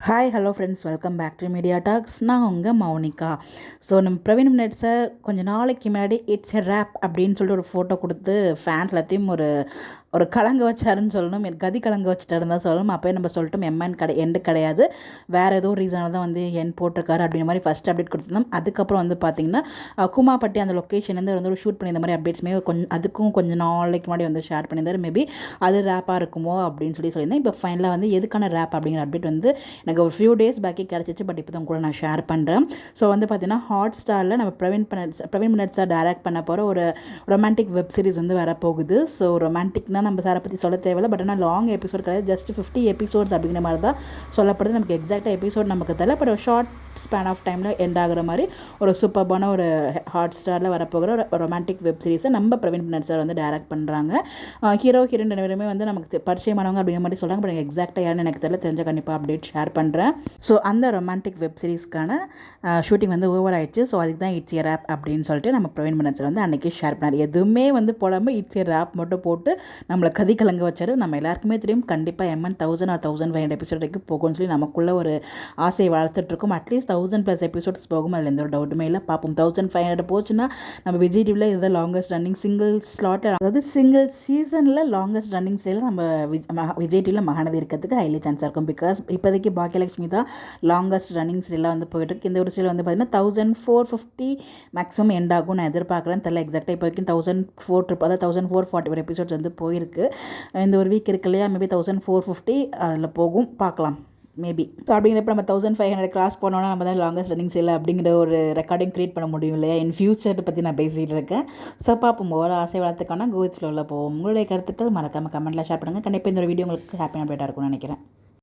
Hi hello friends, welcome back to media talks. நான் உங்கள் Mounika. So நம்ம பிரவீன் மினிட் சார் கொஞ்சம் நாளைக்கு முன்னாடி இட்ஸ் எ ரேப் அப்படின்னு சொல்லிட்டு ஒரு ஃபோட்டோ கொடுத்து ஃபேன்ஸ் எல்லாத்தையும் ஒரு ஒரு கலங்க வச்சாருன்னு சொல்லணும், கதி கலங்க வச்சுட்டாருன்னு தான் சொல்லணும். அப்போயே நம்ம சொல்லிட்டோம் எம்என் எண்டு கிடையாது, வேறு ஏதோ ரீசனாக தான் வந்து என் போட்டிருக்காரு அப்படின்ற மாதிரி ஃபஸ்ட் அப்டேட் கொடுத்துருந்தோம். அதுக்கப்புறம் வந்து பார்த்திங்கன்னா குமாப்பட்டி அந்த லொக்கேஷன்லேருந்து வந்து ஒரு ஷூட் பண்ணி இந்த மாதிரி அப்டேட்ஸுமே அதுக்கும் கொஞ்சம் நாளைக்கு முன்னாடி வந்து ஷேர் பண்ணியிருந்தார். மேபி அது ரேப்பாக இருக்குமோ அப்படின்னு சொல்லியிருந்தேன். இப்போ ஃபைனலாக வந்து எதுக்கான ரேப் அப்படிங்கிற அப்டேட் வந்து எனக்கு ஒரு ஃபியூ டேஸ் பேக்கே கிடச்சிச்சு. பட் இப்போ தான் கூட நான் ஷேர் பண்ணுறேன். ஸோ வந்து பார்த்தீங்கன்னா ஹாட் ஸ்டாரில் நம்ம பிரவீன் மினிட் சார் டைரக்ட் பண்ண போகிற ஒரு ரொமான்டிக் வெப் சீரிஸ் வந்து வரப்போகுது. ஸோ ரொமான்டிக்னா நம்ம சாரை பற்றி சொல்ல தேவையில்லை. பட் ஆனால் லாங் எபிசோட் கிடையாது, ஜஸ்ட் 50 எபிசோட்ஸ் அப்படிங்கிற மாதிரி தான் சொல்லப்படுது. நமக்கு எக்ஸாக்டாக எபிசோட் நமக்கு தெரியல. பட் ஒரு ஷார்ட் ஸ்பேன் ஆஃப் டைமில் எண்ட் ஆகிற மாதிரி ஒரு சூப்பர்பான ஒரு ஹாட் ஸ்டாரில் வரப்போகிற ஒரு ரொமான்டிக் வெப் சீரிஸை நம்ம பிரவீன் மினிட் சார் வந்து டைரக்ட் பண்ணுறாங்க. ஹீரோ ஹீரோயின் ரெண்டு பேருமே வந்து நமக்கு பரிச்சயமானவங்க அப்படிங்கிற மாதிரி சொல்கிறாங்க. பட் எக்ஸாக்டாக யாருன்னு எனக்கு தெரியல, தெரிஞ்ச கண்டிப்பாக அப்டேட் ஷேர் பண்ணுறேன். ஸோ அந்த ரொமான்டிக் வெப் சீரிஸ்க்கான ஷூட்டிங் வந்து ஓவர் ஆயிடுச்சு. ஸோ அதுக்கு தான் இட்ஸ் ஏ ரேப் அப்படின்னு சொல்லிட்டு நம்ம பிரவீன் மினிட் சார் வந்து அன்றைக்கி ஷேர் பண்ணார். எதுவுமே வந்து போடாமல் இட்ஸ் ஏ ரேப் மட்டும் போட்டு நம்மளை கதி கலங்க வச்சார். நம்ம எல்லாருக்குமே தெரியும் கண்டிப்பாக எம்என் 1000 ஆர் 1500 எபிசோட் வரைக்கும் போகும்னு சொல்லி நமக்குள்ள ஒரு ஆசையை வளர்த்துட்ருக்கோம். அட்லீஸ்ட் 1000+ எபிசோட்ஸ் போகும், அதில் எந்த ஒரு டவுட்டுமே இல்லை. பார்ப்போம். 1500 போச்சுன்னா நம்ம விஜய் டிவியில் இதுதான் லாங்கஸ்ட் ரன்னிங் சிங்கிள் ஸ்லாட்டில், அதாவது சிங்கிள் சீசனில் லாங்கஸ்ட் ரன்னிங் ஸ்டைலில் நம்ம விஜய் டிவியில் மகாநதி இருக்கிறதுக்கு ஹைலி சான்ஸாக இருக்கும். பிகாஸ் இப்போதைக்கு பாக்கியலட்சுமி தான் லாங்கஸ்ட் ரன்னிங் ஸ்டைலாக வந்து போயிட்டுருக்கு. இந்த ஒரு ஸ்டைல் வந்து பார்த்திங்கன்னா 1450 மேக்ஸிமம் எண்ட் ஆகும் நான் எதிர்பார்க்குறேன். தெரியல எக்ஸாக்டாக இப்போ வரைக்கும் 1400, அதாவது 1441 எபிசோட்ஸ் வந்து போயிருக்கு. இந்த ஒரு வீக் இருக்கு இல்லையா, மேபி 1450 அதில் போகும், பார்க்கலாம் மேபி. ஸோ அப்படிங்கிறப்ப நம்ம 1500 கிராஸ் போனோன்னா நம்ம தான் லாங்கஸ்ட் ரன்னிங் ஸ்டைல் அப்படிங்கிற ஒரு ரெக்கார்டிங் க்ரியேட் பண்ண முடியும் இல்லையா. இன் ஃபியூச்சர் பற்றி நான் பேசிகிட்டு இருக்கேன். ஸோ பார்ப்போம், ஒரு ஆசை வளர்த்துக்கான கோவித் ஃப்ளோவில் போவோம். உங்களுடைய கருத்துக்கள் மறக்காமல் கமெண்ட்டில் ஷேர் பண்ணுங்கள். கண்டிப்பாக இந்த ஒரு வீடியோ உங்களுக்கு ஹாப்பி அப்டேட்டாக இருக்கும்னு நினைக்கிறேன்.